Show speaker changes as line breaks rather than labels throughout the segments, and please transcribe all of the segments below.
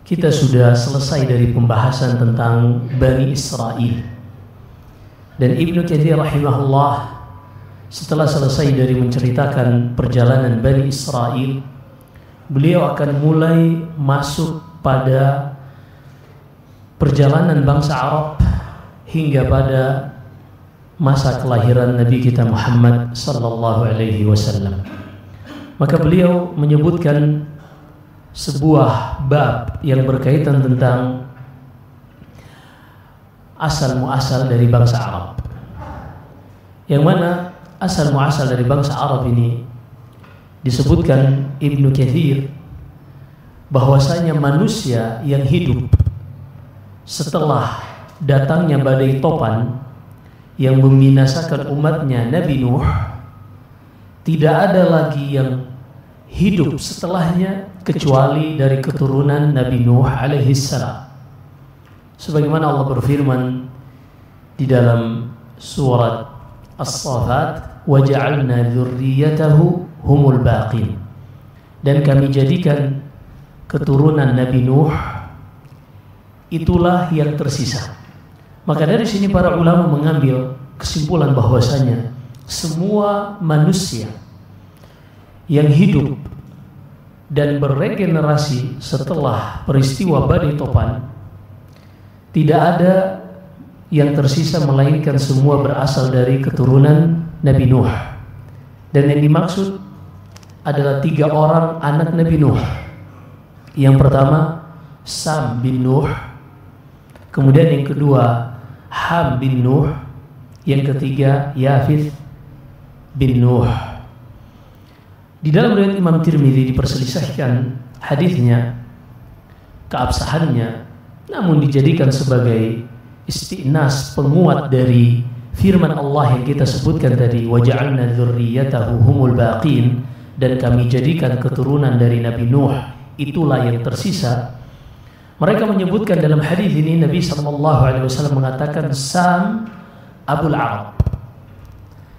Kita sudah selesai dari pembahasan tentang Bani Israel. Dan Ibnu Katsir rahimahullah setelah selesai dari menceritakan perjalanan Bani Israel, beliau akan mulai masuk pada perjalanan bangsa Arab hingga pada masa kelahiran Nabi kita Muhammad sallallahu alaihi wasallam. Maka beliau menyebutkan sebuah bab yang berkaitan tentang asal muasal dari bangsa Arab, yang mana asal muasal dari bangsa Arab ini disebutkan Ibnu Katsir bahwasanya manusia yang hidup setelah datangnya badai topan yang membinasakan umatnya Nabi Nuh, tidak ada lagi yang hidup setelahnya kecuali dari keturunan Nabi Nuh alaihi salam. Sebagaimana Allah berfirman di dalam surat As-Saffat, wa ja'alna dzurriyyatahu humul baqin, dan kami jadikan keturunan Nabi Nuh itulah yang tersisa. Maka dari sini para ulama mengambil kesimpulan bahwasanya semua manusia yang hidup dan beregenerasi setelah peristiwa badai topan, tidak ada yang tersisa melainkan semua berasal dari keturunan Nabi Nuh. Dan yang dimaksud adalah 3 orang anak Nabi Nuh. Yang pertama Sam bin Nuh, kemudian yang kedua Ham bin Nuh, yang ketiga Yafith bin Nuh. Di dalam riwayat Imam Tirmidzi diperselisihkan hadisnya, keabsahannya, namun dijadikan sebagai istinas, penguat dari firman Allah yang kita sebutkan tadi, wa ja'alna dzurriyyatahu humul baqin, dan kami jadikan keturunan dari Nabi Nuh itulah yang tersisa. Mereka menyebutkan dalam hadis ini Nabi SAW mengatakan Sam Abul Arab,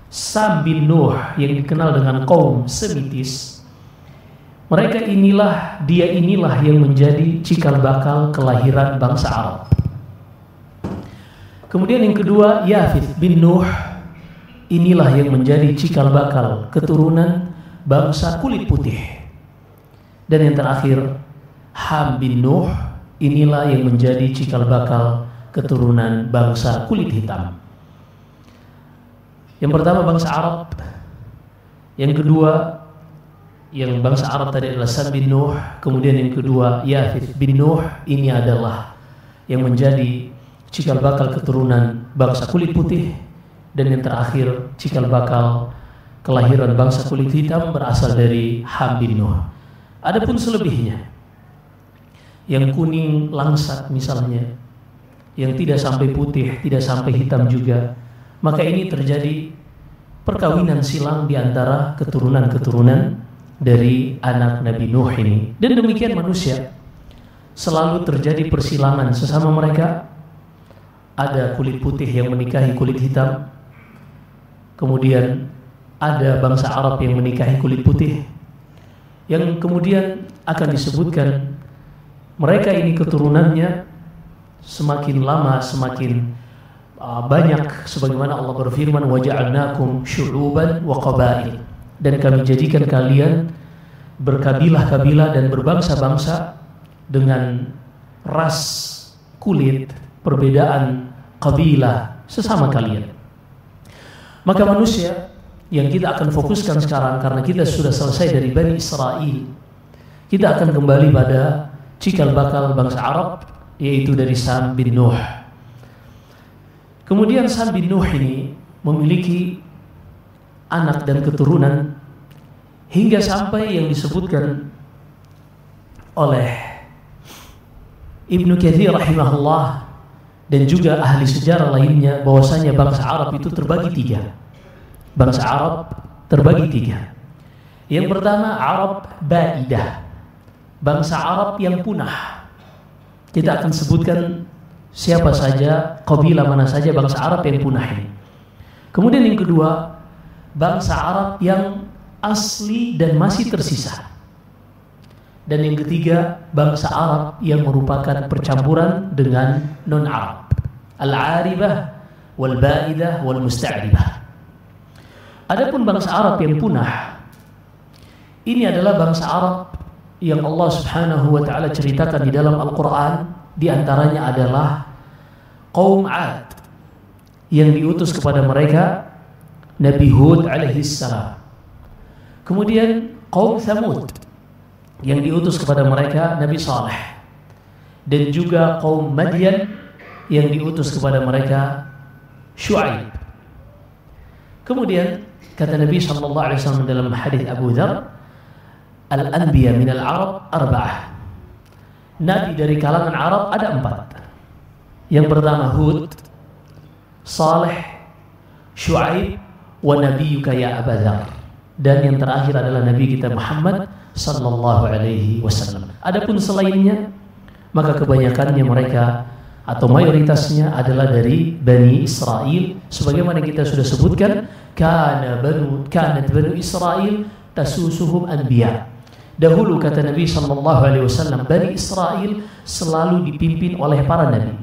Sam bin Nuh yang dikenal dengan kaum Semitis. Mereka inilah, dia inilah yang menjadi cikal bakal kelahiran bangsa Arab. Kemudian yang kedua Yafith bin Nuh, inilah yang menjadi cikal bakal keturunan bangsa kulit putih. Dan yang terakhir Ham bin Nuh, inilah yang menjadi cikal bakal keturunan bangsa kulit hitam. Yang pertama bangsa Arab, yang kedua yang bangsa Arab tadi adalah Sam bin Nuh, kemudian yang kedua Yafith bin Nuh, ini adalah yang menjadi cikal bakal keturunan bangsa kulit putih. Dan yang terakhir cikal bakal kelahiran bangsa kulit hitam berasal dari Ham bin Nuh. Adapun selebihnya, yang kuning langsat misalnya, yang tidak sampai putih, tidak sampai hitam juga, maka ini terjadi perkawinan silang di antara keturunan-keturunan dari anak Nabi Nuh ini. Dan demikian manusia, selalu terjadi persilangan sesama mereka. Ada kulit putih yang menikahi kulit hitam, kemudian ada bangsa Arab yang menikahi kulit putih, yang kemudian akan disebutkan mereka ini keturunannya semakin lama semakin banyak, sebagaimana Allah berfirman wa ja'alnakum syu'uban wa qabail, dan kami jadikan kalian berkabilah-kabilah dan berbangsa-bangsa dengan ras, kulit, perbedaan kabilah sesama kalian. Maka manusia yang kita akan fokuskan sekarang, karena kita sudah selesai dari Bani Israel, kita akan kembali pada cikal bakal bangsa Arab, yaitu dari Sam bin Nuh. Kemudian Sam bin Nuh ini memiliki anak dan keturunan hingga sampai yang disebutkan oleh Ibnu Katsir rahimahullah dan juga ahli sejarah lainnya bahwasanya bangsa Arab itu terbagi 3. Bangsa Arab terbagi 3. Yang pertama Arab Baidah, bangsa Arab yang punah. Kita akan sebutkan siapa saja, kabilah mana saja bangsa Arab yang punah ini. Kemudian yang kedua bangsa Arab yang asli dan masih tersisa. Dan yang ketiga, bangsa Arab yang merupakan percampuran dengan non-Arab. Al-'aribah, wal-ba'idah, wal-musta'ribah. Adapun bangsa Arab yang punah, ini adalah bangsa Arab yang Allah Subhanahu wa taala ceritakan di dalam Al-Qur'an, di antaranya adalah kaum 'Ad yang diutus kepada mereka Nabi Hud alaihi salam. Kemudian kaum Thamud yang diutus kepada mereka Nabi Saleh, dan juga kaum Madian yang diutus kepada mereka Syu'aib. Kemudian kata Nabi sallallahu alaihi wasallam dalam hadis Abu Dzar, al-anbiya min al-Arab arba'ah. Nabi dari kalangan Arab ada 4. Yang pertama Hud, Saleh, Syu'aib, wa nabiyyuka ya Abu Dzar. Dan yang terakhir adalah Nabi kita Muhammad sallallahu alaihi wasallam. Adapun selainnya, maka kebanyakannya mereka atau mayoritasnya adalah dari Bani Israel, sebagaimana kita sudah sebutkan, kanat Banu Israel tasusuhum anbiya. Dahulu kata Nabi sallallahu alaihi wasallam, Bani Israel selalu dipimpin oleh para nabi.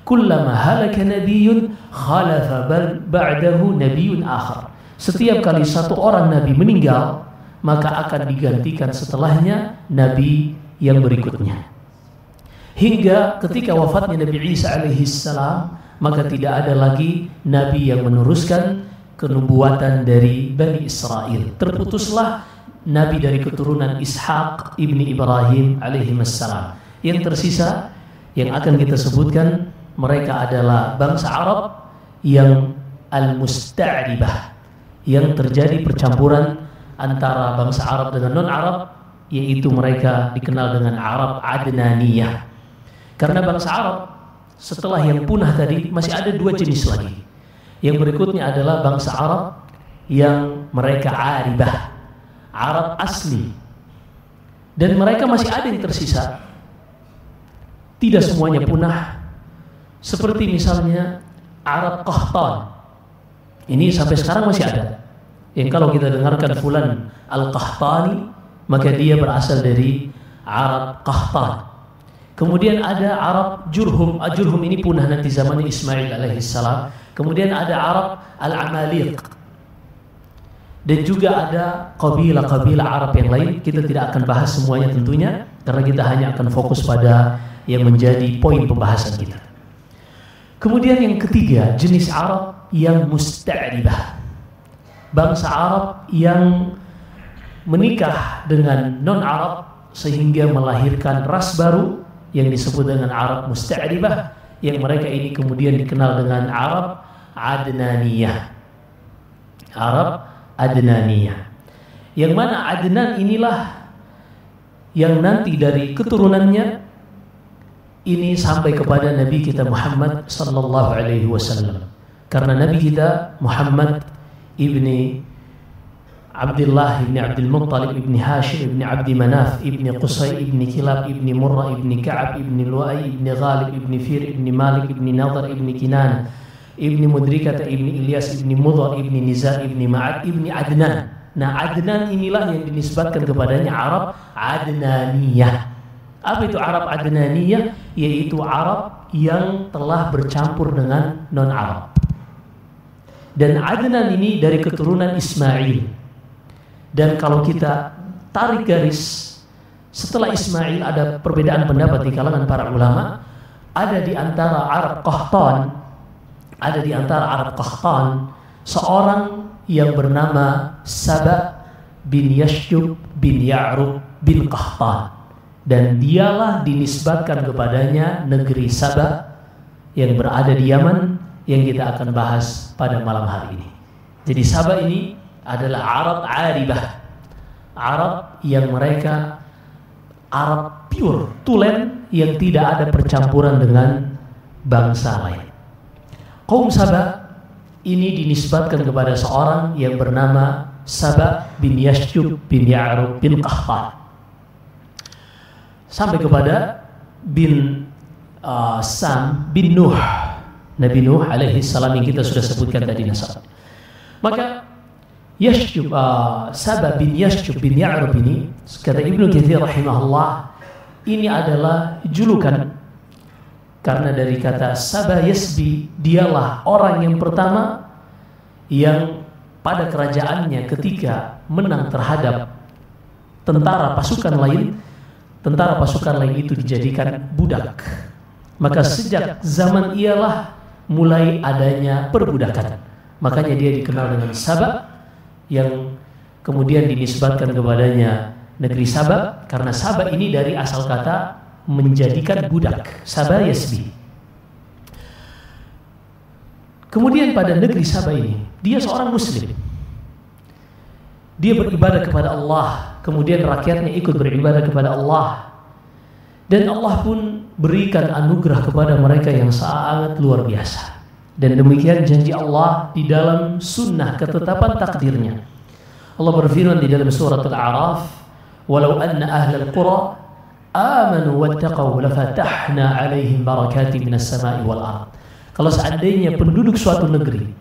Kullama halaka nabiyyun khalafa ba'dahu nabiyyun akhar. Setiap kali satu orang nabi meninggal, maka akan digantikan setelahnya nabi yang berikutnya. Hingga ketika wafatnya Nabi Isa alaihi salam, maka tidak ada lagi nabi yang meneruskan kenubuatan dari Bani Israel. Terputuslah nabi dari keturunan Ishaq ibni Ibrahim alaihi salam. Yang tersisa yang akan kita sebutkan, mereka adalah bangsa Arab yang al-musta'ribah, yang terjadi percampuran antara bangsa Arab dengan non-Arab, yaitu mereka dikenal dengan Arab Adnaniyah. Karena bangsa Arab setelah yang punah tadi masih ada 2 jenis lagi. Yang berikutnya adalah bangsa Arab yang mereka aribah, Arab asli, dan mereka masih ada yang tersisa. Tidak semuanya punah. Seperti misalnya Arab Qahtan, ini sampai sekarang masih ada. Yang kalau kita dengarkan fulan Al-Qahtani, maka dia berasal dari Arab Qahtan. Kemudian ada Arab Jurhum. Jurhum ini punah nanti zaman Ismail alaihissalam. Kemudian ada Arab Al-Amaliq. Dan juga ada kabilah-kabilah Arab yang lain. Kita tidak akan bahas semuanya tentunya, karena kita hanya akan fokus pada yang menjadi poin pembahasan kita. Kemudian yang ketiga, jenis Arab yang musta'ribah. Bangsa Arab yang menikah dengan non-Arab sehingga melahirkan ras baru yang disebut dengan Arab musta'ribah, yang mereka ini kemudian dikenal dengan Arab Adnaniyah. Arab Adnaniyah. Yang mana Adnan inilah yang nanti dari keturunannya ini sampai kepada Nabi kita Muhammad sallallahu alaihi wasallam. Karena Nabi kita Muhammad ibni Abdullah ibni Abdul Muttalib ibni Hashim ibni Abdi Manaf ibni Qusay ibni Kilab ibni Murrah ibni Ka'ab ibni Lu'ay ibni Ghalib ibni Fir ibni Malik ibni Nadar ibni Kinan ibni Mudrikata ibni Ilyas ibni Mudhar ibni Nizar ibni Ma'ad ibni Adnan. Nah, Adnan inilah yang dinisbatkan kepadanya Arab Adnaniyah. Apa itu Arab Adnaniyah? Yaitu Arab yang telah bercampur dengan non-Arab. Dan Adnan ini dari keturunan Ismail. Dan kalau kita tarik garis, setelah Ismail ada perbedaan pendapat di kalangan para ulama. Ada di antara Arab Qahtan, seorang yang bernama Saba bin Yashub bin Ya'rub bin Qahtan. Dan dialah dinisbatkan kepadanya negeri Saba yang berada di Yaman, yang kita akan bahas pada malam hari ini. Jadi Saba ini adalah Arab Aribah, Arab yang mereka Arab pure, tulen, yang tidak ada percampuran dengan bangsa lain. Kaum Saba ini dinisbatkan kepada seorang yang bernama Saba bin Yashub bin Ya'rub bin Qahtan, sampai kepada bin Sam bin Nuh, Nabi Nuh alaihi salam yang kita sudah sebutkan tadi nasab. Maka Yashjub, Saba bin Yashjub bin Ya'rub ini, kata Ibnu Katsir rahimahullah, ini adalah julukan karena dari kata Saba Yasbi, dialah orang yang pertama yang pada kerajaannya ketika menang terhadap tentara pasukan lain itu dijadikan budak. Maka sejak zaman ialah mulai adanya perbudakan. Makanya dia dikenal dengan Saba, yang kemudian dinisbatkan kepadanya negeri Saba, karena Saba ini dari asal kata menjadikan budak, Saba Yasbi. Kemudian pada negeri Saba ini, dia seorang muslim. Dia beribadah kepada Allah, kemudian rakyatnya ikut beribadah kepada Allah. Dan Allah pun berikan anugerah kepada mereka yang sangat luar biasa. Dan demikian janji Allah di dalam sunnah ketetapan takdirnya. Allah berfirman di dalam surat Al-A'raf, "Walau anna ahlal qura amanu wattaqau lafatahna 'alaihim barakatin minas sama'i wal ard." Kalau seandainya penduduk suatu negeri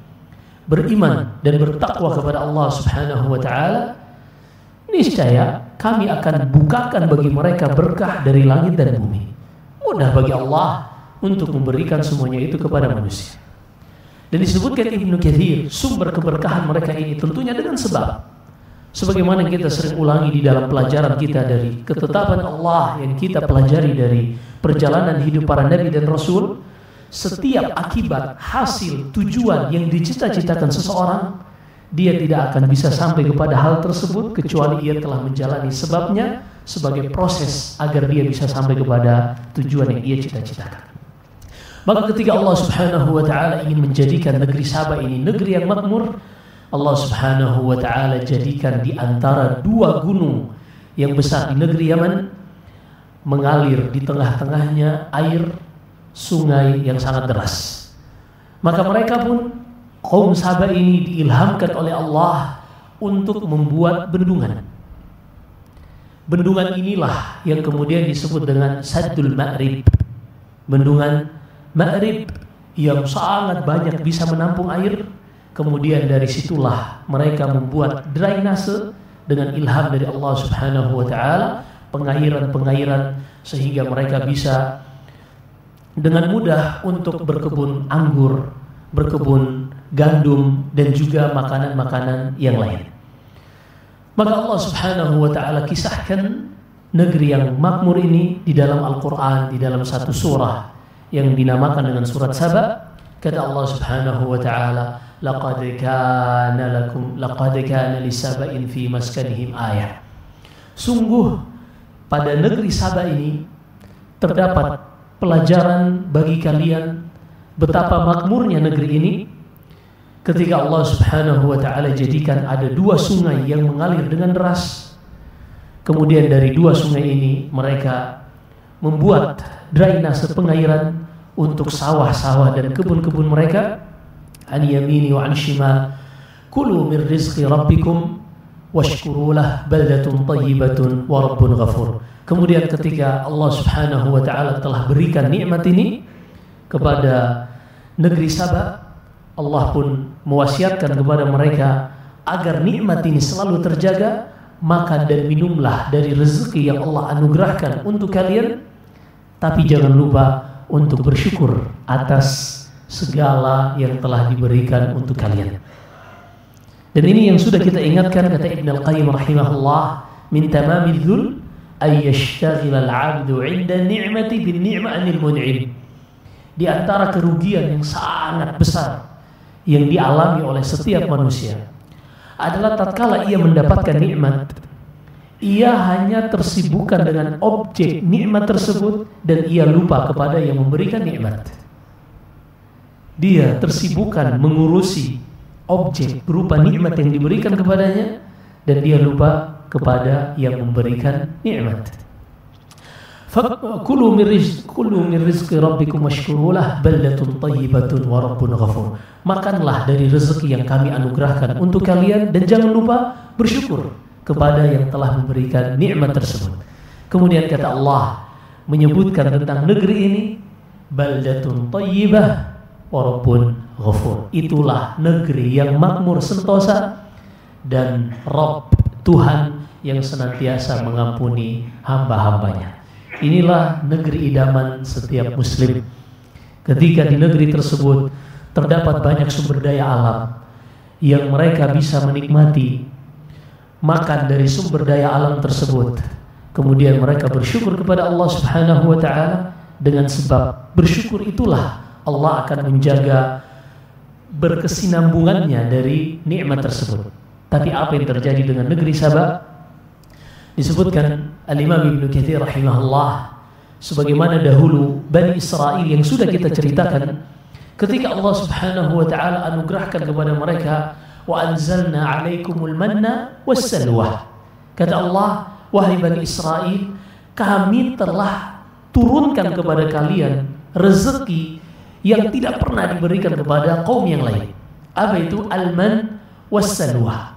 beriman dan bertakwa kepada Allah Subhanahu wa taala, niscaya kami akan bukakan bagi mereka berkah dari langit dan bumi. Mudah bagi Allah untuk memberikan semuanya itu kepada manusia. Dan disebutkan Ibnu Katsir, sumber keberkahan mereka ini tentunya dengan sebab sebagaimana kita sering ulangi di dalam pelajaran kita dari ketetapan Allah yang kita pelajari dari perjalanan hidup para nabi dan rasul, setiap akibat, hasil, tujuan yang dicita-citakan seseorang, dia tidak akan bisa sampai kepada hal tersebut kecuali ia telah menjalani sebabnya sebagai proses agar dia bisa sampai kepada tujuan yang ia cita-citakan. Maka ketika Allah Subhanahu wa taala ingin menjadikan negeri Saba ini negeri yang makmur, Allah Subhanahu wa taala jadikan di antara dua gunung yang besar di negeri Yaman mengalir di tengah-tengahnya air sungai yang sangat deras. Maka mereka pun, kaum Saba ini diilhamkan oleh Allah untuk membuat bendungan. Bendungan inilah yang kemudian disebut dengan Saddul Ma'rib. Bendungan Ma'rib yang sangat banyak bisa menampung air. Kemudian dari situlah mereka membuat drainase dengan ilham dari Allah Subhanahu wa taala, pengairan-pengairan sehingga mereka bisa dengan mudah untuk berkebun anggur, berkebun gandum dan juga makanan-makanan yang lain. Maka Allah Subhanahu wa taala kisahkan negeri yang makmur ini di dalam Al-Qur'an, di dalam satu surah yang dinamakan dengan surat Saba. Kata Allah Subhanahu wa taala, laqad kana lisaba'in fi maskanihim ayah. Sungguh pada negeri Saba ini terdapat pelajaran bagi kalian betapa makmurnya negeri ini ketika Allah Subhanahu wa taala jadikan ada dua sungai yang mengalir dengan deras. Kemudian dari dua sungai ini mereka membuat drainase pengairan untuk sawah-sawah dan kebun-kebun mereka. An yamini wa an shimal kulu min rizqi rabbikum washkuru lah baldatun thayyibatun wa rabbun ghafur. Kemudian ketika Allah Subhanahu wa taala telah berikan nikmat ini kepada negeri Saba, Allah pun mewasiatkan kepada mereka agar nikmat ini selalu terjaga. Makan dan minumlah dari rezeki yang Allah anugerahkan untuk kalian, tapi jangan lupa untuk bersyukur atas segala yang telah diberikan untuk kalian. Dan ini yang sudah kita ingatkan, kata Ibnu Al-Qayyim rahimahullah, min tamamil dzul ay yashtaghila al-'abdu 'inda ni'mati bin ni'ma 'anil mun'im. Di antara kerugian yang sangat besar yang dialami oleh setiap manusia adalah tatkala ia mendapatkan nikmat, ia hanya tersibukkan dengan objek nikmat tersebut dan ia lupa kepada yang memberikan nikmat. Dia tersibukkan mengurusi objek berupa nikmat yang diberikan kepadanya dan dia lupa kepada yang memberikan nikmat. Fakulu min rizqi rabbikum washkurulah baldatun thayyibatun wa rabbun ghafur. Makanlah dari rezeki yang kami anugerahkan untuk kalian dan jangan lupa bersyukur kepada yang telah memberikan nikmat tersebut. Kemudian kata Allah menyebutkan tentang negeri ini, baldatun thayyibah wa rabbun ghafur. Itulah negeri yang makmur sentosa dan Rabb, Tuhan yang senantiasa mengampuni hamba-hambanya. Inilah negeri idaman setiap muslim. Ketika di negeri tersebut terdapat banyak sumber daya alam yang mereka bisa menikmati, makan dari sumber daya alam tersebut, kemudian mereka bersyukur kepada Allah Subhanahu wa ta'ala. Dengan sebab bersyukur itulah Allah akan menjaga berkesinambungannya dari nikmat tersebut. Tapi apa yang terjadi dengan negeri Saba? Disebutkan Al-Imam Ibnu Katsir rahimahullah, sebagaimana dahulu Bani Israel yang sudah kita ceritakan, ketika Allah Subhanahu wa ta'ala anugerahkan kepada mereka, wa anzalna 'alaikumul manna wassalwa. Kata Allah, wahai Bani Israel, kami telah turunkan kepada kalian rezeki yang tidak pernah diberikan kepada kaum yang lain. Apa itu? Al-man wassalwa.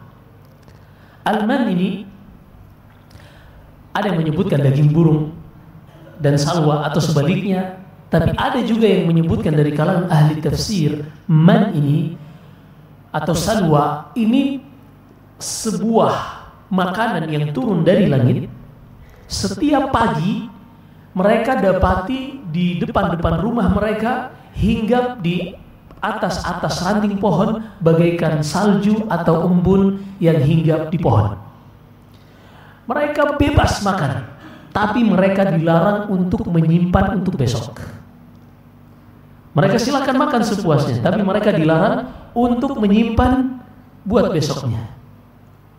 Al-man ini ada yang menyebutkan daging burung dan salwa atau sebaliknya, tapi ada juga yang menyebutkan dari kalangan ahli tafsir, man ini atau salwa ini sebuah makanan yang turun dari langit. Setiap pagi mereka dapati di depan-depan rumah mereka, hingga di atas ranting pohon bagaikan salju atau embun yang hinggap di pohon. Mereka bebas makan, tapi mereka dilarang untuk menyimpan untuk besok. Mereka silakan makan sepuasnya, tapi mereka dilarang untuk menyimpan buat besoknya.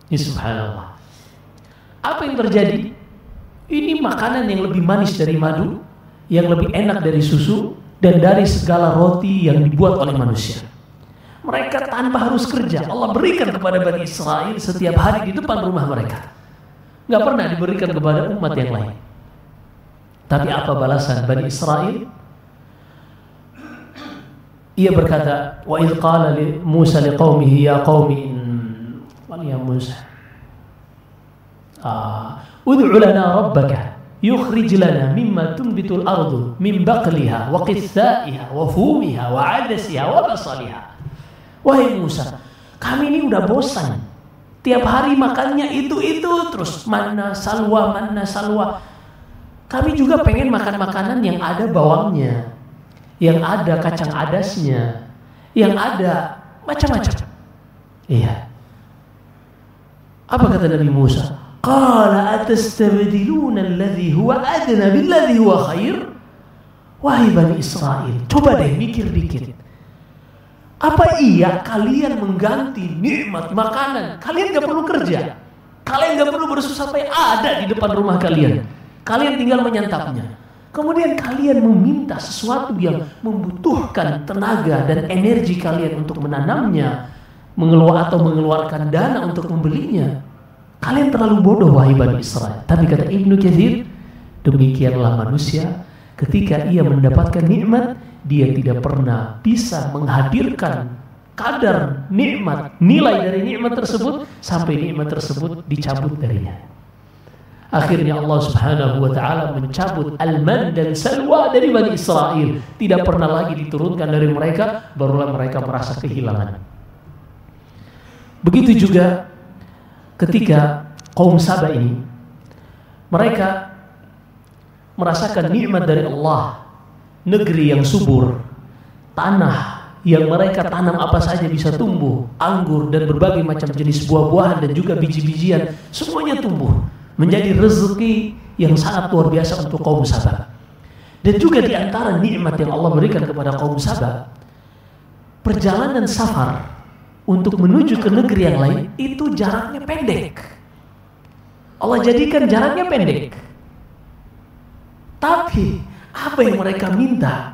Ini subhanallah. Apa yang terjadi? Ini makanan yang lebih manis dari madu, yang lebih enak dari susu, dan dari segala roti yang dibuat oleh manusia. Mereka tanpa harus kerja, Allah berikan kepada Bani Israel setiap hari di depan rumah mereka. Gak pernah diberikan kepada umat yang lain. Tapi apa balasan Bani Israel? Ia berkata, wa idh qala Musa liqaumihi ya qaumi ya Musa ud'u lana rabbaka yukhrij lana mimma tunbitul ardu min baqliha wa qithaiha wa fumiha wa 'adasiha wa basaliha. Wahai Musa, kami ini udah bosan. Tiap hari makannya itu terus, manna salwa. Kami juga pengen makan makanan yang ada bawangnya, yang ada kacang adasnya, yang ada macam-macam. Iya. Apa kata Nabi Musa? Qala atastabdiluna alladhi huwa adna billadhi huwa khair. Wahai Bani Israel, coba deh mikir dikit. Apa iya kalian mengganti nikmat makanan? Kalian gak perlu kerja, kalian gak perlu bersusah payah, ada di depan rumah kalian. Kalian tinggal menyantapnya. Kemudian kalian meminta sesuatu yang membutuhkan tenaga dan energi kalian untuk menanamnya, mengeluarkan dana untuk membelinya. Kalian terlalu bodoh wahai Bani Israel. Tapi kata Ibnu Katsir, demikianlah manusia ketika ia mendapatkan nikmat, dia tidak pernah bisa menghadirkan kadar nikmat, nilai dari nikmat tersebut sampai nikmat tersebut dicabut darinya. Akhirnya Allah Subhanahu wa ta'ala mencabut al-man dan salwa dari Bani Israel. Tidak pernah lagi diturunkan dari mereka, barulah mereka merasa kehilangan. Begitu juga ketika kaum Saba ini, mereka merasakan nikmat dari Allah, negeri yang subur, tanah yang mereka tanam apa saja bisa tumbuh, anggur dan berbagai macam jenis buah-buahan dan juga biji-bijian, semuanya tumbuh, menjadi rezeki yang sangat luar biasa untuk kaum Saba. Dan juga di antara nikmat yang Allah berikan kepada kaum Saba, perjalanan safar untuk menuju ke negeri yang lain itu jaraknya pendek. Allah jadikan jaraknya pendek. Tapi apa yang mereka minta?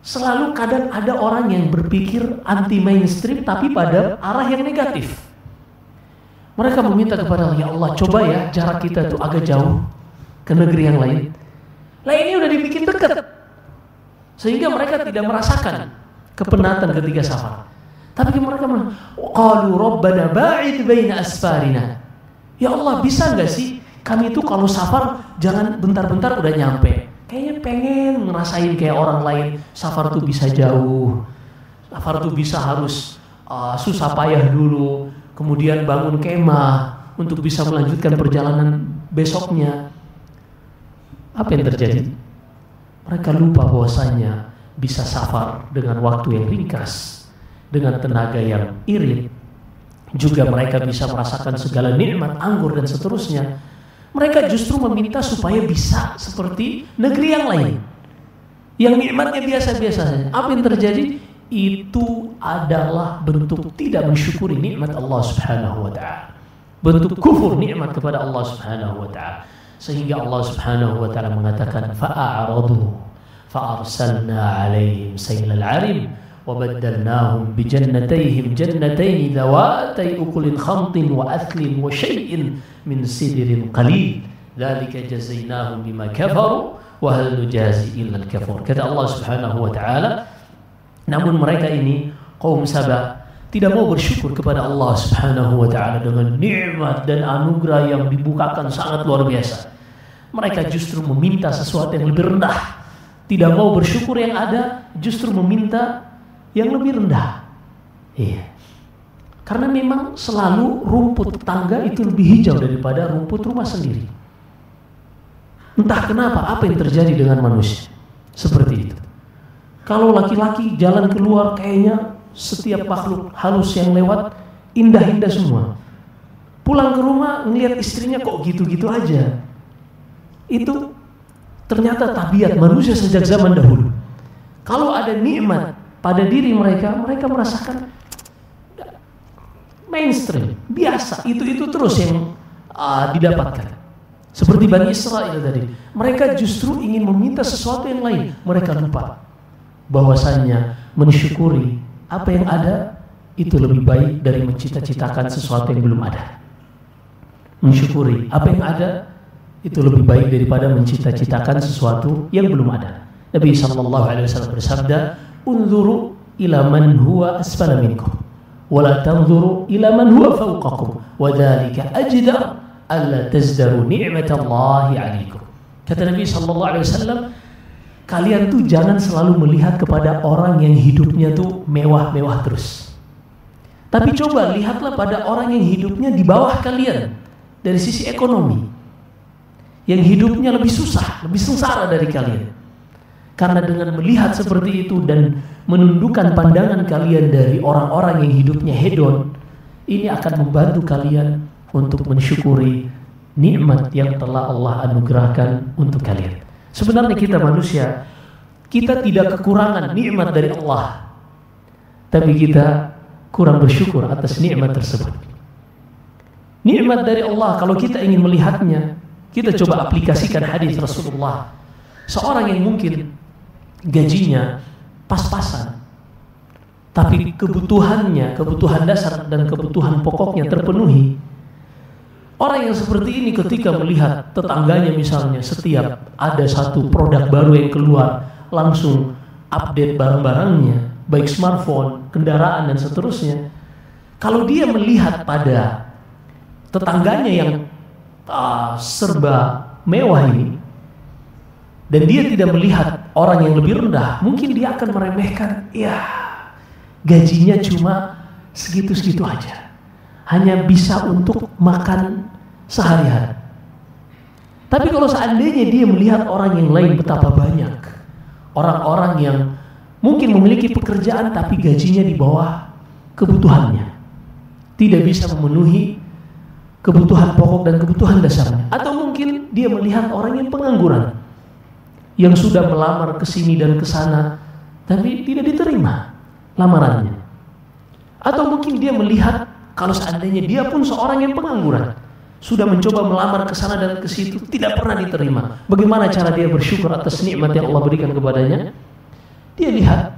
Selalu kadang ada orang yang berpikir anti mainstream tapi pada arah yang negatif. Mereka meminta kepada Allah, ya Allah, coba ya jarak kita itu agak jauh ke negeri yang lain. Lah ini udah dibikin dekat, sehingga mereka tidak merasakan kepenatan ketika safar. Tapi mereka qalu rabbana ba'id baina asfarina. Ya Allah, bisa enggak sih kami itu kalau safar jangan bentar-bentar udah nyampe. Kayaknya pengen ngerasain kayak orang lain, safar tuh bisa jauh. Safar tuh bisa harus susah payah dulu. kemudian bangun kemah untuk bisa melanjutkan perjalanan besoknya. Apa yang terjadi? Mereka lupa bahwasanya bisa safar dengan waktu yang ringkas, dengan tenaga yang irit. Juga mereka bisa merasakan segala nikmat, anggur dan seterusnya. Mereka justru meminta supaya bisa seperti negeri yang lain, yang nikmatnya biasa-biasa saja. Apa yang terjadi? Itu adalah bentuk tidak mensyukuri nikmat Allah Subhanahu wa taala. Bentuk kufur nikmat kepada Allah Subhanahu wa taala. Sehingga Allah Subhanahu wa taala mengatakan fa'aradu fa'arsalna 'alaihim saylal 'arim wa baddalnahum bi jannatayhim jannatayn dhawatay ukulin khamtin wa athlin wa shay'in min sidrin qalil dzalika jazainahum bima kafaru wa hal nujazi illa al-kafur. Kata Allah Subhanahu wa taala, namun mereka ini kaum Sabah tidak mau bersyukur kepada Allah Subhanahu wa taala dengan nikmat dan anugerah yang dibukakan sangat luar biasa. Mereka justru meminta sesuatu yang lebih rendah. Tidak mau bersyukur yang ada, justru meminta yang lebih rendah. Iya. Karena memang selalu rumput tetangga itu lebih hijau daripada rumput rumah sendiri. Entah kenapa, apa yang terjadi dengan manusia seperti itu. Kalau laki-laki jalan keluar kayaknya setiap makhluk halus yang lewat indah-indah semua. Pulang ke rumah ngelihat istrinya kok gitu-gitu aja. Itu ternyata tabiat manusia sejak zaman dahulu. Kalau ada nikmat pada diri mereka, mereka merasakan mainstream, biasa, itu terus yang didapatkan. Seperti Bani Israel tadi, mereka justru ingin meminta sesuatu yang lain. Mereka lupa bahwasanya mensyukuri apa yang ada itu lebih baik dari mencita-citakan sesuatu yang belum ada. Mensyukuri apa yang ada itu lebih baik daripada mencita-citakan sesuatu yang belum ada. Nabi sallallahu alaihi wasallam bersabda, "Unzuru ila man huwa asfala minkum, wa la tanzuru ila man huwa fawqakum, wa dzalika ajda alla tazdaru ni'matallahi 'alaikum." Kata Nabi sallallahu alaihi wasallam, kalian tuh jangan selalu melihat kepada orang yang hidupnya tuh mewah-mewah terus. Tapi coba lihatlah pada orang yang hidupnya di bawah kalian dari sisi ekonomi, yang hidupnya lebih susah, lebih sengsara dari kalian. Karena dengan melihat seperti itu dan menundukkan pandangan kalian dari orang-orang yang hidupnya hedon, ini akan membantu kalian untuk mensyukuri nikmat yang telah Allah anugerahkan untuk kalian. Sebenarnya kita manusia, kita tidak kekurangan nikmat dari Allah, tapi kita kurang bersyukur atas nikmat tersebut. Nikmat dari Allah, kalau kita ingin melihatnya, kita coba aplikasikan hadis Rasulullah. Seorang yang mungkin gajinya pas-pasan, tapi kebutuhannya, kebutuhan dasar dan kebutuhan pokoknya terpenuhi. Orang yang seperti ini ketika melihat tetangganya misalnya setiap ada satu produk baru yang keluar, langsung update barang-barangnya, baik smartphone, kendaraan dan seterusnya. Kalau dia melihat pada tetangganya yang serba mewah ini, dan dia tidak melihat orang yang lebih rendah, mungkin dia akan meremehkan, ya gajinya cuma segitu-segitu aja, hanya bisa untuk makan sehari-hari. Tapi kalau seandainya dia melihat orang yang lain betapa banyak, orang-orang yang mungkin memiliki pekerjaan tapi gajinya di bawah kebutuhannya, tidak bisa memenuhi kebutuhan pokok dan kebutuhan dasarnya. Atau mungkin dia melihat orang yang pengangguran, yang sudah melamar ke sini dan ke sana tapi tidak diterima lamarannya. Atau mungkin dia melihat kalau seandainya dia pun seorang yang pengangguran, sudah mencoba melamar ke sana dan ke situ tidak pernah diterima. Bagaimana cara dia bersyukur atas nikmat yang Allah berikan kepadanya? Dia lihat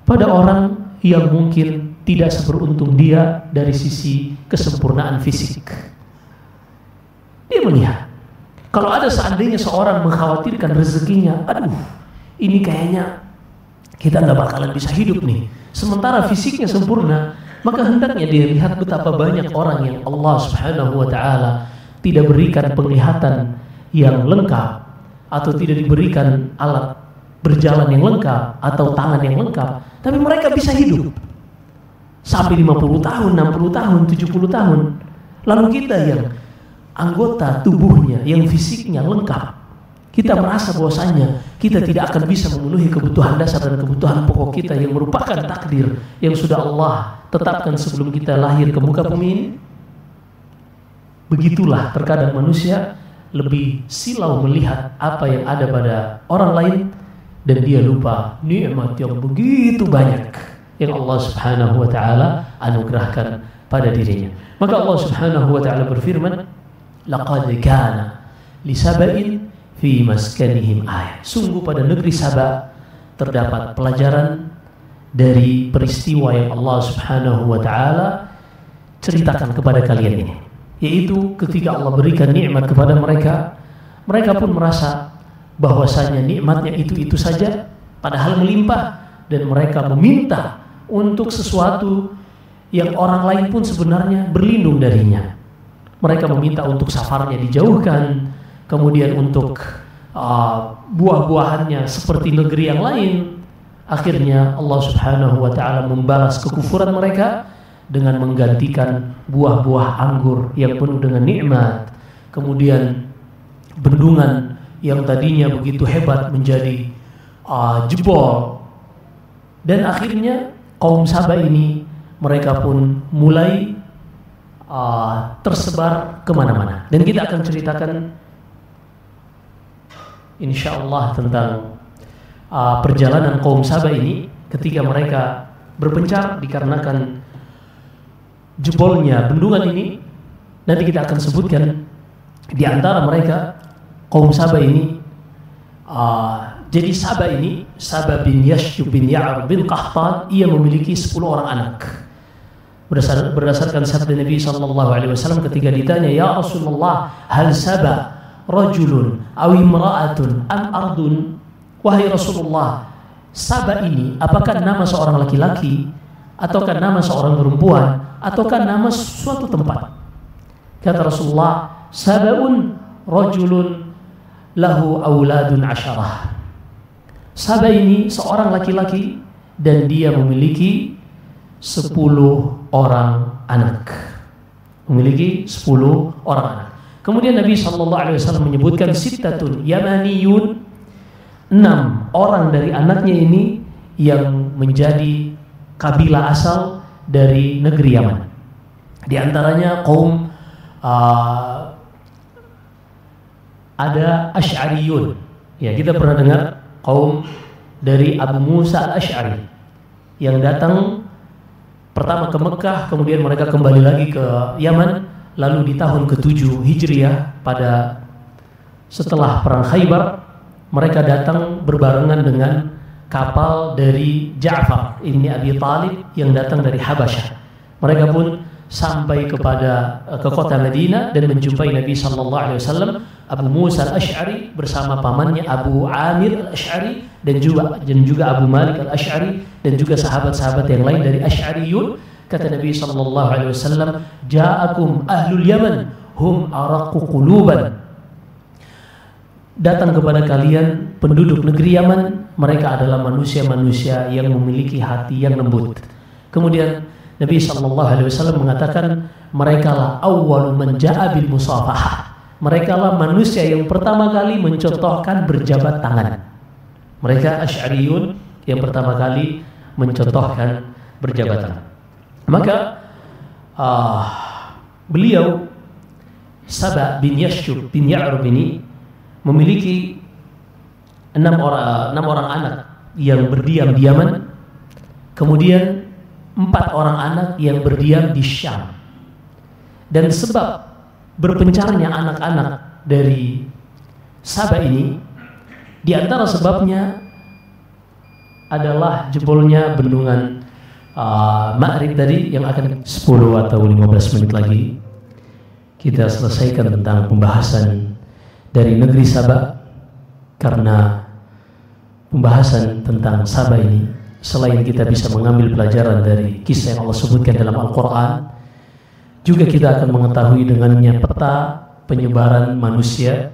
pada orang yang mungkin tidak seberuntung dia dari sisi kesempurnaan fisik. Dia melihat kalau ada seandainya seorang mengkhawatirkan rezekinya, aduh, ini kayaknya kita nggak bakalan bisa hidup nih. Sementara fisiknya sempurna, maka hendaknya dia lihat betapa banyak orang yang Allah Subhanahu wa taala tidak berikan penglihatan yang lengkap, atau tidak diberikan alat berjalan yang lengkap atau tangan yang lengkap, tapi mereka bisa hidup. sampai 50 tahun, 60 tahun, 70 tahun. Lalu kita yang anggota tubuhnya, yang fisiknya lengkap, kita merasa bahwasanya kita tidak akan bisa memenuhi kebutuhan dasar dan kebutuhan pokok kita yang merupakan takdir yang sudah Allah tetapkan sebelum kita lahir ke muka bumi ini. Begitulah terkadang manusia lebih silau melihat apa yang ada pada orang lain, dan dia lupa nikmat yang begitu banyak yang Allah Subhanahu wa taala anugerahkan pada dirinya. Maka Allah Subhanahu wa taala berfirman, laqad kana li sab'in fi maskanihim ayat. Sungguh pada negeri Saba terdapat pelajaran dari peristiwa yang Allah Subhanahu wa taala ceritakan kepada kalian ini, yaitu ketika Allah berikan nikmat kepada mereka, mereka pun merasa bahwasanya nikmatnya itu saja padahal melimpah, dan mereka meminta untuk sesuatu yang orang lain pun sebenarnya berlindung darinya. Mereka meminta untuk safarnya dijauhkan, kemudian untuk buah-buahannya seperti negeri yang lain. Akhirnya Allah Subhanahu wa taala membalas kekufuran mereka dengan menggantikan buah-buah anggur yang penuh dengan nikmat, kemudian bendungan yang tadinya begitu hebat menjadi jebol, dan akhirnya kaum Saba ini mereka pun mulai tersebar kemana-mana. Dan kita akan ceritakan insyaallah tentang perjalanan kaum Saba ini ketika mereka berpencar dikarenakan jebolnya bendungan ini. Nanti kita akan sebutkan di antara mereka kaum Saba ini. Jadi Saba ini, Saba bin Yashub bin Ya'ar bin Qahtan, ia memiliki 10 orang anak. Berdasarkan sabda Nabi SAW ketika ditanya, ya Rasulullah, hal Saba rajulun aw imra'atun am ardun? Wahai Rasulullah, Saba ini apakah nama seorang laki-laki, ataukah nama seorang perempuan, ataukah nama suatu tempat? Kata Rasulullah, Sabaun rajulun lahu auladun 10. Saba ini seorang laki-laki dan dia memiliki 10 orang anak. Memiliki 10 orang anak. Kemudian Nabi SAW menyebutkan sittatun yamaniyun, 6 orang dari anaknya ini yang menjadi kabilah asal dari negeri Yaman. Di antaranya kaum ada Asy'ariyun. Ya, kita pernah dengar kaum dari Abu Musa al-Asy'ari yang datang pertama ke Mekah, kemudian mereka kembali lagi ke Yaman. Lalu di tahun ke-7 Hijriah, pada setelah perang Khaybar, mereka datang berbarengan dengan kapal dari Ja'far ibn Abi Talib yang datang dari Habasyah. Mereka pun sampai ke kota Madinah dan menjumpai Nabi SAW. Abu Musa al-Asy'ari bersama pamannya Abu Amir al-Asy'ari dan juga Abu Malik al-Asy'ari dan juga sahabat-sahabat yang lain dari Asy'ariyun. Kata Nabi SAW, ja'akum ahlul Yaman hum araqu quluban. Datang kepada kalian penduduk negeri Yaman, mereka adalah manusia-manusia yang memiliki hati yang lembut. Kemudian Nabi SAW mengatakan, merekalah awwalu man ja'a bil musafahah. Merekalah manusia yang pertama kali mencontohkan berjabat tangan. Mereka Asy'ariyun yang pertama kali mencontohkan berjabat tangan. Maka beliau Saba bin Yashub bin Ya'rub ini memiliki 6 orang anak yang berdiam di Yaman, kemudian 4 orang anak yang berdiam di Syam. Dan sebab berpencarnya anak-anak dari Saba ini, di antara sebabnya adalah jebolnya bendungan Ma'rib tadi, yang akan 10 atau 15 menit lagi kita selesaikan tentang pembahasan dari negeri Saba. Karena pembahasan tentang Saba ini, selain kita bisa mengambil pelajaran dari kisah yang Allah sebutkan dalam Al-Quran, juga kita akan mengetahui dengannya peta penyebaran manusia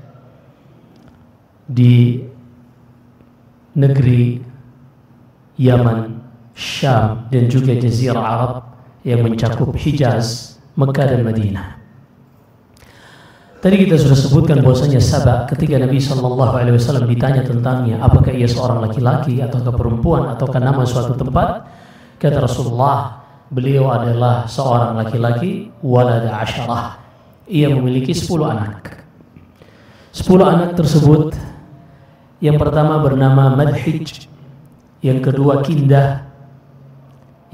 di negeri Yaman, Syam, dan juga Jazirah Arab yang mencakup Hijaz, Mekah dan Madinah. Tadi kita sudah sebutkan bahwasanya Saba ketika Nabi SAW ditanya tentangnya, apakah ia seorang laki-laki atau perempuan ataukah nama suatu tempat, kata Rasulullah, beliau adalah seorang laki-laki walada asyarah. Ia memiliki 10 anak. 10 anak tersebut, yang pertama bernama Madhij, yang kedua Kindah.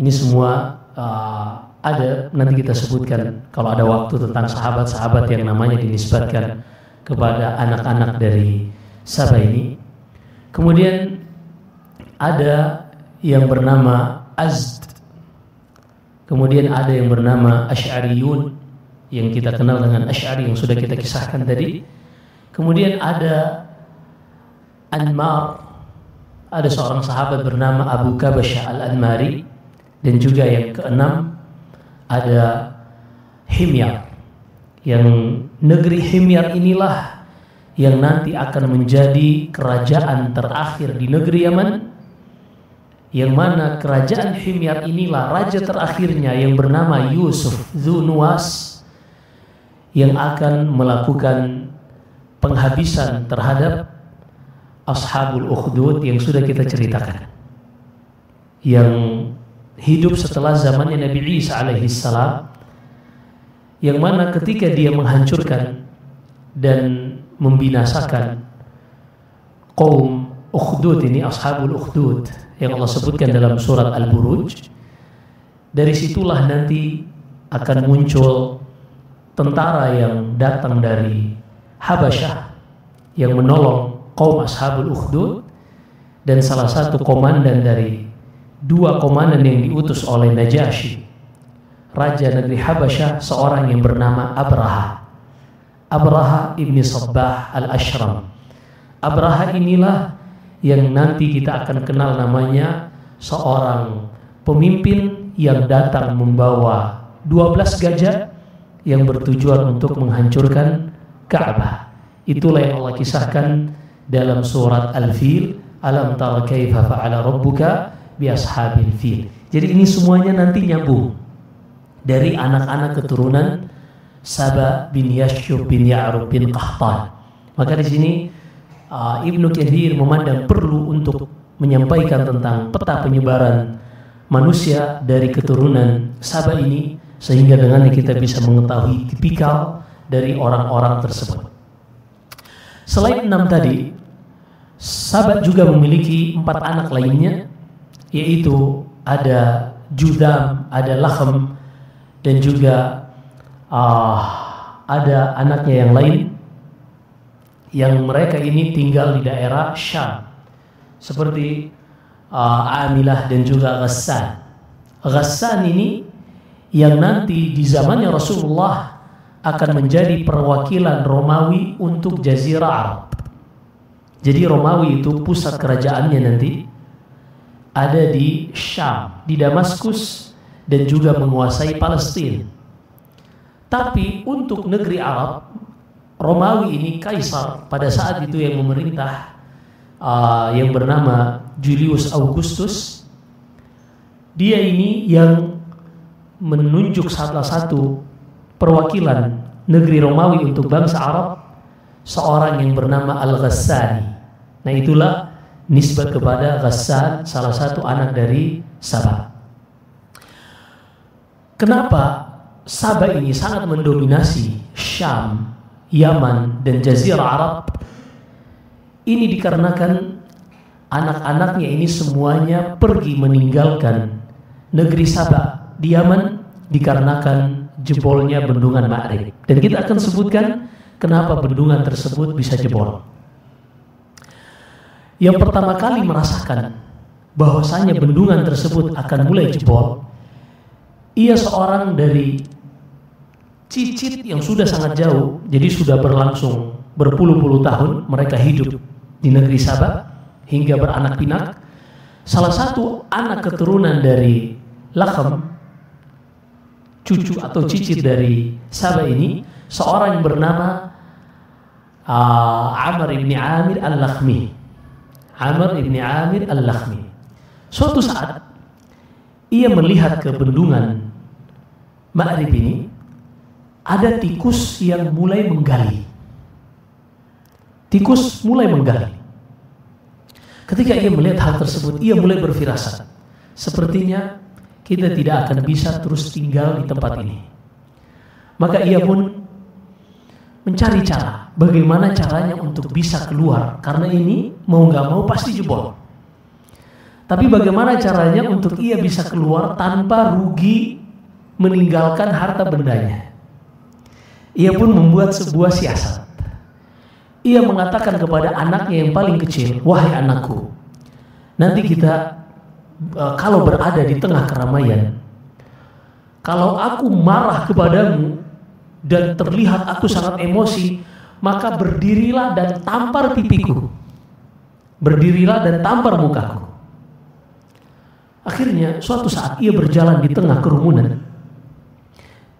Ini semua ada, nanti kita sebutkan kalau ada waktu, tentang sahabat-sahabat yang namanya dinisbatkan kepada anak-anak dari Saba ini. Kemudian ada yang bernama Azd. Kemudian ada yang bernama Asy'ariyun, yang kita kenal dengan Asy'ari yang sudah kita kisahkan tadi. Kemudian ada Anmar, ada seorang sahabat bernama Abu Kabasyah Al-Anmari. Dan juga yang keenam ada Himyar, yang negeri Himyar inilah yang nanti akan menjadi kerajaan terakhir di negeri Yaman, yang mana kerajaan Himyar inilah raja terakhirnya yang bernama Yusuf Dzunuwas, yang akan melakukan penghabisan terhadap Ashabul Ukhdud yang sudah kita ceritakan, yang hidup setelah zamannya Nabi Isa alaihissalam, yang mana ketika dia menghancurkan dan membinasakan kaum Ukhdud ini, Ashabul Ukhdud yang Allah sebutkan dalam surat Al-Buruj, dari situlah nanti akan muncul tentara yang datang dari Habasyah yang menolong kaum Ashabul Ukhdud, dan salah satu komandan dari 2 komandan yang diutus oleh Najasyi, raja negeri Habasyah, seorang yang bernama Abraha ibni Sabbah al-Ashram. Abraha inilah yang nanti kita akan kenal namanya seorang pemimpin yang datang membawa 12 gajah yang bertujuan untuk menghancurkan Ka'bah. Itulah yang Allah kisahkan dalam surat Al-Fil, alam tara kaifa fa'ala rabbuka bi ashabil fil. Jadi ini semuanya nanti nyambung dari anak-anak keturunan Saba bin Yashub bin Ya'rub bin Qahtan. Maka di sini Ibnu Katsir memandang perlu untuk menyampaikan tentang peta penyebaran manusia dari keturunan Saba ini, sehingga dengannya kita bisa mengetahui tipikal dari orang-orang tersebut. Selain 6 tadi, Saba juga memiliki 4 anak lainnya, yaitu ada Judam, ada Lakhm, dan juga ada anaknya yang lain, yang mereka ini tinggal di daerah Syam, seperti Amilah dan juga Ghassan. Ghassan ini yang nanti di zamannya Rasulullah akan menjadi perwakilan Romawi untuk Jazirah Arab. Jadi Romawi itu pusat kerajaannya nanti ada di Syam, di Damaskus, dan juga menguasai Palestina. Tapi untuk negeri Arab, Romawi ini kaisar pada saat itu yang memerintah, yang bernama Julius Augustus. Dia ini yang menunjuk salah satu perwakilan negeri Romawi untuk bangsa Arab, seorang yang bernama Al-Ghassani. Nah, itulah nisbat kepada Ghassan, salah satu anak dari Saba. Kenapa Saba ini sangat mendominasi Syam, Yaman, dan Jazirah Arab? Ini dikarenakan anak-anaknya ini semuanya pergi meninggalkan negeri Saba di Yaman dikarenakan jebolnya bendungan Ma'rib. Dan kita akan sebutkan kenapa bendungan tersebut bisa jebol. Yang pertama kali merasakan bahwasanya bendungan tersebut akan mulai jebol, ia seorang dari cicit yang sudah sangat jauh, jadi sudah berlangsung berpuluh-puluh tahun mereka hidup di negeri Saba hingga beranak pinak. Salah satu anak keturunan dari Lakhm, cucu atau cicit dari Saba ini, seorang yang bernama Amr ibn Amir al-Lakhmi. Amr ibn Amir al-Lakhmi. Suatu saat ia melihat ke bendungan Ma'rib ini ada tikus yang mulai menggali. Tikus mulai menggali. Ketika ia melihat hal tersebut, ia mulai berfirasat, sepertinya kita tidak akan bisa terus tinggal di tempat ini. Maka ia pun mencari cara, bagaimana caranya untuk bisa keluar, karena ini mau gak mau pasti jebol. Tapi bagaimana caranya untuk ia bisa keluar tanpa rugi meninggalkan harta bendanya. Ia pun membuat sebuah siasat. Ia mengatakan kepada anaknya yang paling kecil, wahai anakku, nanti kita kalau berada di tengah keramaian, kalau aku marah kepadamu dan terlihat aku sangat emosi, maka berdirilah dan tampar pipiku, berdirilah dan tampar mukaku. Akhirnya suatu saat ia berjalan di tengah kerumunan.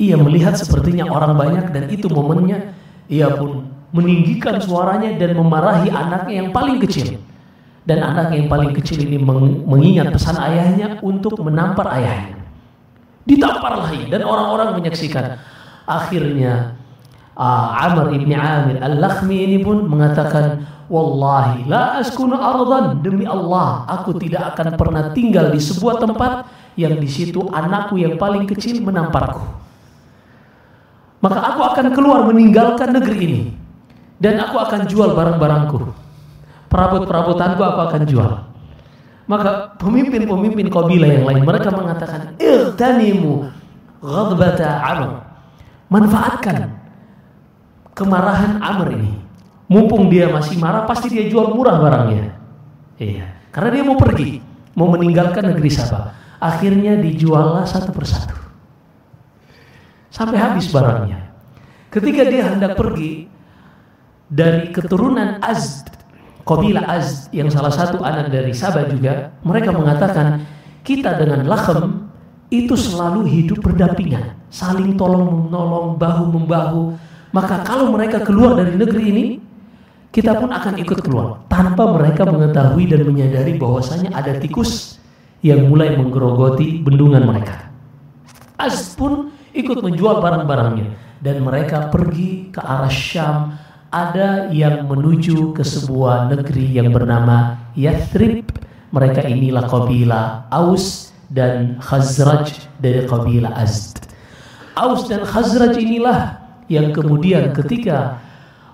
Ia melihat sepertinya orang banyak, dan itu momennya ia pun meninggikan suaranya dan memarahi anaknya yang paling kecil. Dan anak yang paling kecil ini mengingat pesan ayahnya untuk menampar ayahnya. Ditamparlah ia, dan orang-orang menyaksikan. Akhirnya Amr ibn Amir al-Lakhmi ini pun mengatakan, wallahi la askunu ardan, demi Allah aku tidak akan pernah tinggal di sebuah tempat yang di situ anakku yang paling kecil menamparku. Maka aku akan keluar meninggalkan negeri ini, dan aku akan jual barang-barangku, perabot-perabotanku aku akan jual. Maka pemimpin-pemimpin kabilah yang lain mereka mengatakan, irtanimu ghadbata Amr, manfaatkan kemarahan Amr ini. Mumpung dia masih marah, pasti dia jual murah barangnya. Iya, karena dia mau pergi, mau meninggalkan negeri Sabah. Akhirnya dijuallah satu persatu sampai habis barangnya. Ketika dia hendak pergi, dari keturunan Azd, kabilah Azd yang salah satu anak dari Sabah juga, mereka mengatakan kita dengan Lakhm itu selalu hidup berdampingan, saling tolong menolong, bahu membahu. Maka kalau mereka keluar dari negeri ini, kita pun akan ikut keluar, tanpa mereka mengetahui dan menyadari bahwasanya ada tikus yang mulai menggerogoti bendungan mereka. Azd pun ikut menjual barang-barangnya, dan mereka pergi ke arah Syam. Ada yang menuju ke sebuah negeri yang bernama Yathrib. Mereka inilah kabilah Aus dan Khazraj dari kabilah Azd. Aus dan Khazraj inilah yang kemudian ketika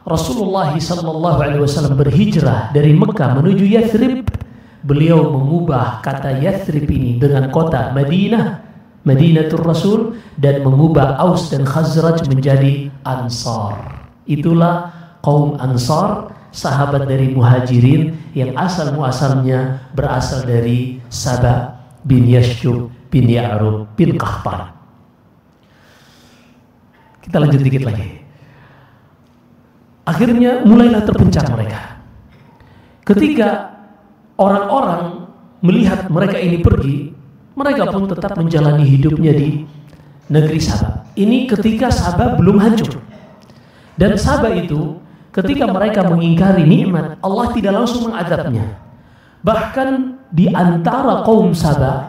Rasulullah SAW berhijrah dari Mekah menuju Yathrib, beliau mengubah kata Yathrib ini dengan kota Madinah, Madinatul Rasul, dan mengubah Aus dan Khazraj menjadi Ansar. Itulah kaum Ansar, sahabat dari Muhajirin yang asal muasalnya berasal dari Sabah bin Yashub bin Ya'rub bin Qahtan. Kita lanjut dikit lagi. Akhirnya mulailah terpencar mereka. Ketika orang-orang melihat mereka ini pergi, mereka pun tetap menjalani hidupnya di negeri Sabah. Ini ketika Sabah belum hancur. Dan Sabah itu ketika mereka mengingkari nikmat, Allah tidak langsung mengadabnya. Bahkan di antara kaum Sabah,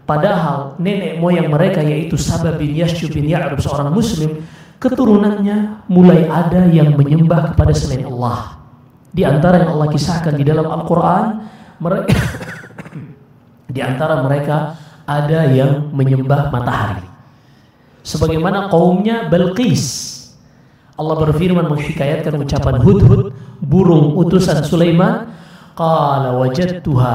padahal nenek moyang mereka yaitu Sabah bin Yashub bin Ya'rub seorang muslim, keturunannya mulai ada yang menyembah kepada selain Allah. Di antara yang Allah kisahkan di dalam Al-Quran, di antara mereka ada yang menyembah matahari, sebagaimana kaumnya Balqis. Allah berfirman menghikayatkan ucapan Hudhud, burung utusan Sulaiman, qala wajadtuha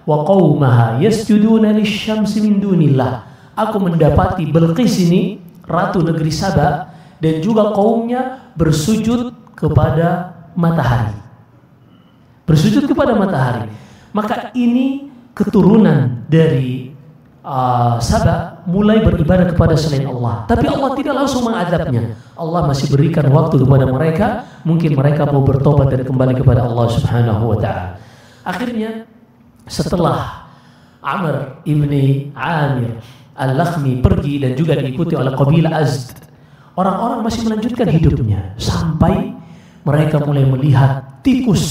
wa qaumaha yasjuduna lisyamsi min dunillah. Aku mendapati Balqis ini, ratu negeri Sabah, dan juga kaumnya bersujud kepada matahari. Bersujud kepada matahari. Maka ini keturunan dari Sabah mulai beribadah kepada selain Allah. Tapi Allah tidak langsung mengadabnya. Allah masih berikan waktu kepada mereka. Mungkin mereka mau bertobat dan kembali kepada Allah Subhanahu wa ta'ala. Akhirnya setelah Amr ibni Amir al-Lakhmi pergi dan juga diikuti oleh kabilah Azd, orang-orang masih melanjutkan hidupnya sampai mereka mulai melihat tikus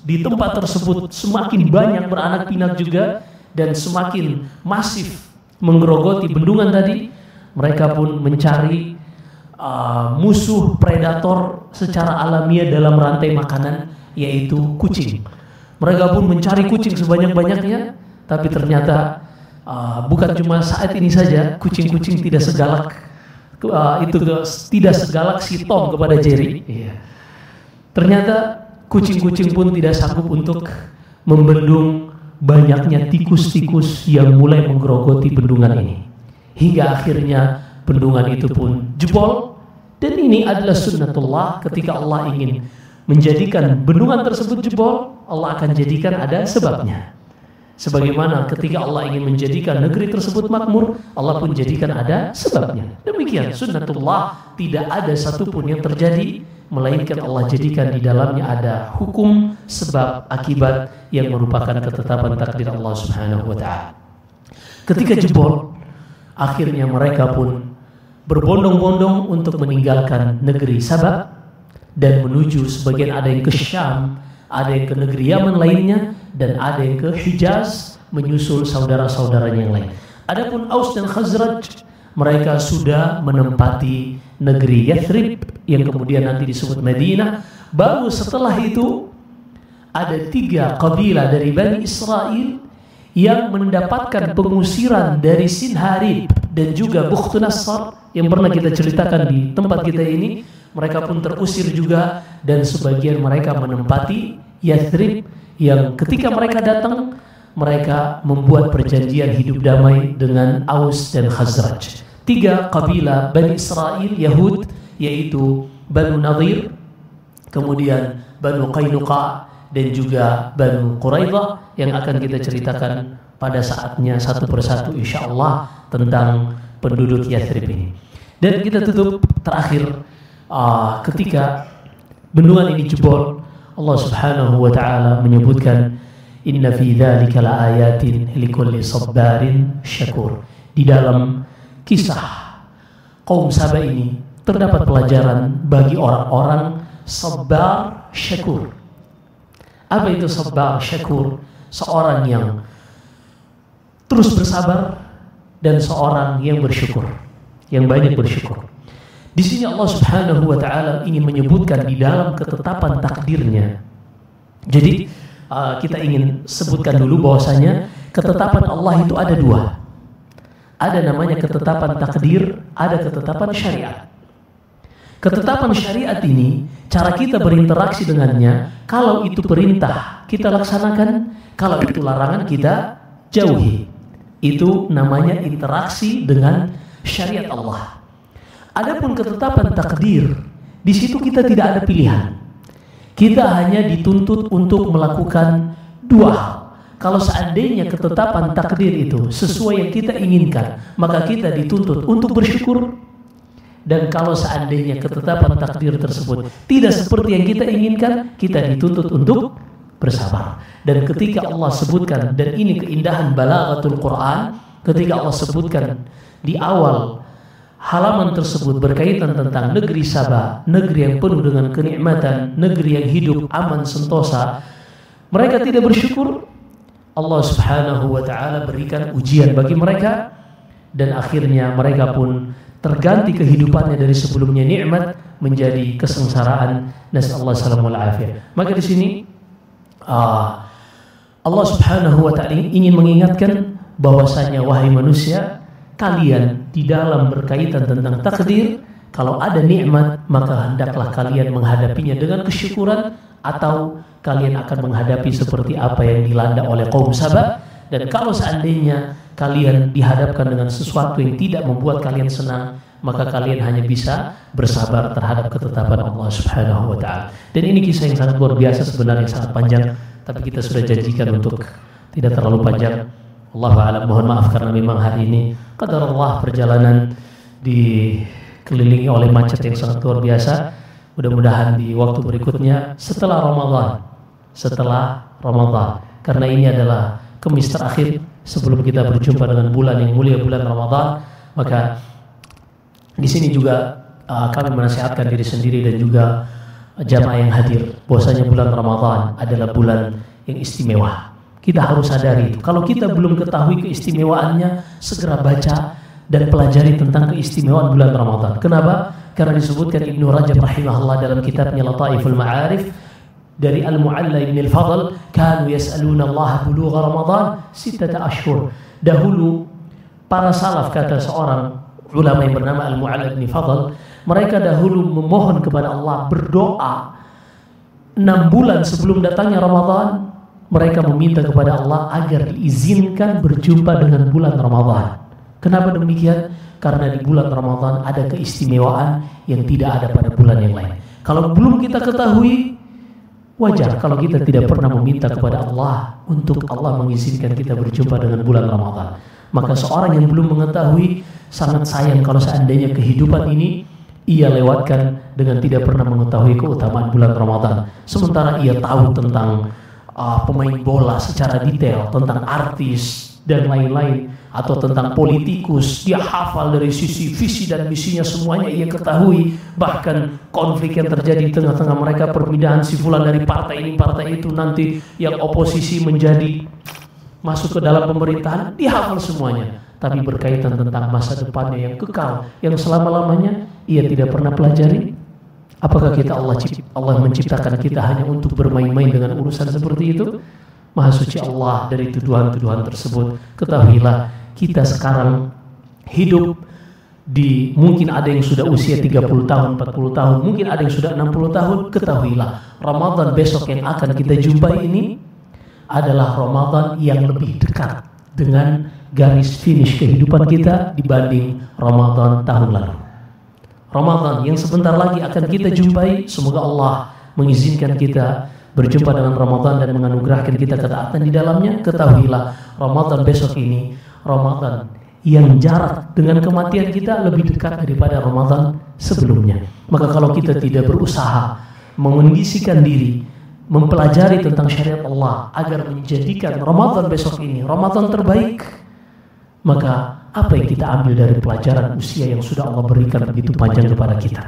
di tempat tersebut semakin banyak beranak pinak juga, dan semakin masif menggerogoti bendungan tadi. mereka pun mencari musuh predator secara alamiah dalam rantai makanan, yaitu kucing. Mereka pun mencari kucing sebanyak-banyaknya, tapi ternyata bukan cuma saat ini saja, kucing-kucing tidak segalak tidak segalak si Tom kepada Jerry. Ternyata kucing-kucing pun tidak sanggup untuk membendung banyaknya tikus-tikus yang mulai menggerogoti bendungan ini, hingga akhirnya bendungan itu pun jebol. Dan ini adalah sunnatullah, ketika Allah ingin menjadikan bendungan tersebut jebol, Allah akan jadikan ada sebabnya. Sebagaimana ketika Allah ingin menjadikan negeri tersebut makmur, Allah pun jadikan ada sebabnya. Demikian sunnatullah, tidak ada satupun yang terjadi melainkan Allah jadikan di dalamnya ada hukum, sebab, akibat yang merupakan ketetapan takdir Allah Subhanahu wa taala. Ketika jebol, akhirnya mereka pun berbondong-bondong untuk meninggalkan negeri Sabah dan menuju, sebagian ada yang ke Syam, ada yang ke negeri Yaman lainnya, dan ada yang ke Hijaz menyusul saudara-saudaranya yang lain. Adapun Aus dan Khazraj, mereka sudah menempati negeri Yathrib yang kemudian nanti disebut Madinah. Baru setelah itu ada 3 kabilah dari Bani Israel yang mendapatkan pengusiran dari Sinharib dan juga Bukhtun Nassar yang pernah kita ceritakan di tempat kita ini. Mereka pun terusir juga, dan sebagian mereka menempati Yathrib, yang ketika mereka datang, mereka membuat perjanjian hidup damai dengan Aus dan Khazraj. 3 kabilah Bani Israel Yahud, yaitu Banu Nadir, kemudian Banu Qainuqa, dan juga Banu Quraidah, yang akan kita ceritakan pada saatnya satu persatu insyaallah tentang penduduk Yathrib ini. Dan kita tutup terakhir ketika bendungan ini jebol, Allah Subhanahu wa taala menyebutkan inna fi dzalika laayatin likulli sabarin syakur. Di dalam kisah kaum Sabah ini terdapat pelajaran bagi orang-orang sabar syakur. Apa itu sabar syakur? Seorang yang terus bersabar dan seorang yang bersyukur, yang banyak bersyukur. Di sini Allah Subhanahu wa taala ingin menyebutkan di dalam ketetapan takdirnya. Jadi kita ingin sebutkan dulu bahwasanya ketetapan Allah itu ada 2. Ada namanya ketetapan takdir, ada ketetapan syariat. Ketetapan syariat ini cara kita berinteraksi dengannya. Kalau itu perintah kita laksanakan, kalau itu larangan kita jauhi. Itu namanya interaksi dengan syariat Allah. Adapun ketetapan takdir, di situ kita tidak ada pilihan. Kita hanya dituntut untuk melakukan 2 hal. Kalau seandainya ketetapan takdir itu sesuai yang kita inginkan, maka kita dituntut untuk bersyukur. Dan kalau seandainya ketetapan takdir tersebut tidak seperti yang kita inginkan, kita dituntut untuk bersabar. Dan ketika Allah sebutkan, dan ini keindahan balaghatul Quran, ketika Allah sebutkan di awal halaman tersebut berkaitan tentang negeri Sabah, negeri yang penuh dengan kenikmatan, negeri yang hidup aman sentosa, mereka tidak bersyukur. Allah Subhanahu wa taala berikan ujian bagi mereka, dan akhirnya mereka pun terganti kehidupannya dari sebelumnya nikmat menjadi kesengsaraan. Nasallahu alaihi wasallam. Maka di sini Allah Subhanahu wa taala ingin mengingatkan bahwasanya wahai manusia, kalian di dalam berkaitan tentang takdir, kalau ada nikmat maka hendaklah kalian menghadapinya dengan kesyukuran, atau kalian akan menghadapi seperti apa yang dilanda oleh kaum Sabah. Dan kalau seandainya kalian dihadapkan dengan sesuatu yang tidak membuat kalian senang, maka kalian hanya bisa bersabar terhadap ketetapan Allah Subhanahu wa taala. Dan ini kisah yang sangat luar biasa sebenarnya, sangat panjang, tapi kita sudah janjikan untuk tidak terlalu panjang. Allahu a'lam, mohon maaf karena memang hari ini qadar Allah perjalanan dikelilingi oleh macet yang sangat luar biasa. Mudah-mudahan di waktu berikutnya setelah Ramadan, karena ini adalah Kamis terakhir sebelum kita berjumpa dengan bulan yang mulia, bulan Ramadan, maka di sini juga kami menasihatkan diri sendiri dan juga jamaah yang hadir bahwasanya bulan Ramadan adalah bulan yang istimewa. Kita harus sadari itu. Kalau kita belum ketahui keistimewaannya, segera baca dan pelajari tentang keistimewaan bulan Ramadan. Kenapa? Karena disebutkan Ibnu Rajab rahimahullah dalam kitabnya Lataiful Ma'arif dari Al-Mu'alla Ibn Al-Fadl, kanu yas'aluna Allah bulugha Ramadan 6 ashhur. Dahulu para salaf, kata seorang ulama yang bernama Al-Mu'alla Ibn Al-Fadl, mereka dahulu memohon kepada Allah, berdoa 6 bulan sebelum datangnya Ramadan. Mereka meminta kepada Allah agar diizinkan berjumpa dengan bulan Ramadan. Kenapa demikian? Karena di bulan Ramadan ada keistimewaan yang tidak ada pada bulan yang lain. Kalau belum kita ketahui, wajar kalau kita tidak pernah meminta kepada Allah untuk Allah mengizinkan kita berjumpa dengan bulan Ramadan. Maka seorang yang belum mengetahui sangat sayang kalau seandainya kehidupan ini ia lewatkan dengan tidak pernah mengetahui keutamaan bulan Ramadan. Sementara ia tahu tentang pemain bola secara detail, tentang artis dan lain-lain, atau tentang politikus, dia hafal dari sisi visi dan misinya, semuanya ia ketahui. Bahkan konflik yang terjadi di tengah-tengah mereka, perpindahan si fulan dari partai ini partai itu, nanti yang oposisi menjadi masuk ke dalam pemerintahan, dia hafal semuanya. Tapi berkaitan tentang masa depannya yang kekal, yang selama-lamanya ia tidak pernah pelajari. Apakah kita Allah menciptakan kita hanya untuk bermain-main dengan urusan seperti itu? Maha suci Allah dari tuduhan-tuduhan tersebut. Ketahuilah kita sekarang hidup di, mungkin ada yang sudah usia 30 tahun, 40 tahun, mungkin ada yang sudah 60 tahun. Ketahuilah Ramadan besok yang akan kita jumpai ini adalah Ramadan yang lebih dekat dengan garis finish kehidupan kita dibanding Ramadan tahun lalu. Ramadan yang sebentar lagi akan kita jumpai, semoga Allah mengizinkan kita berjumpa dengan Ramadan dan menganugerahkan kita ketaatan di dalamnya. Ketahuilah Ramadan besok ini Ramadan yang jarak dengan kematian kita lebih dekat daripada Ramadan sebelumnya. Maka kalau kita tidak berusaha mengondisikan diri, mempelajari tentang syariat Allah agar menjadikan Ramadan besok ini Ramadan terbaik, maka apa yang kita ambil dari pelajaran usia yang sudah Allah berikan begitu panjang kepada kita?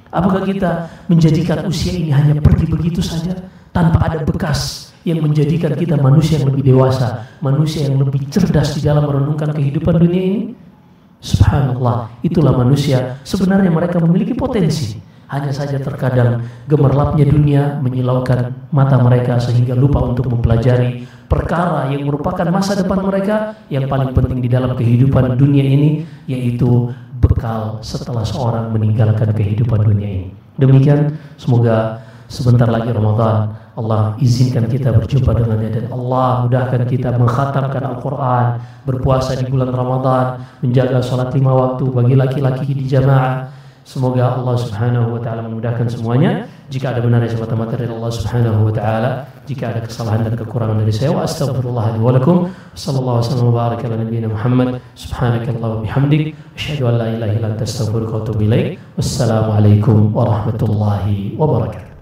Apakah kita menjadikan usia ini hanya pergi begitu saja tanpa ada bekas yang menjadikan kita manusia yang lebih dewasa, manusia yang lebih cerdas di dalam merenungkan kehidupan dunia ini? Subhanallah, itulah manusia. Sebenarnya mereka memiliki potensi, hanya saja terkadang gemerlapnya dunia menyilaukan mata mereka sehingga lupa untuk mempelajari perkara yang merupakan masa depan mereka yang paling penting di dalam kehidupan dunia ini, yaitu bekal setelah seorang meninggalkan kehidupan dunia ini. Demikian, semoga sebentar lagi Ramadan Allah izinkan kita berjumpa dengannya, dan Allah mudahkan kita mengkhatamkan Al-Quran, berpuasa di bulan Ramadan, menjaga sholat 5 waktu bagi laki-laki di jamaah. Semoga Allah Subhanahu wa taala memudahkan semuanya. Jika ada benar semata-mata dari Allah Subhanahu wa taala, jika ada kesalahan dan kekurangan dari saya, wa astaghfirullah li wa lakum. Sallallahu alaihi wa baraka ala nabiyyina Muhammad. Subhanakallahumma bihamdik, asyhadu an la ilaha illa anta astaghfiruka wa atubu ilaik. Wassalamu alaikum warahmatullahi wabarakatuh.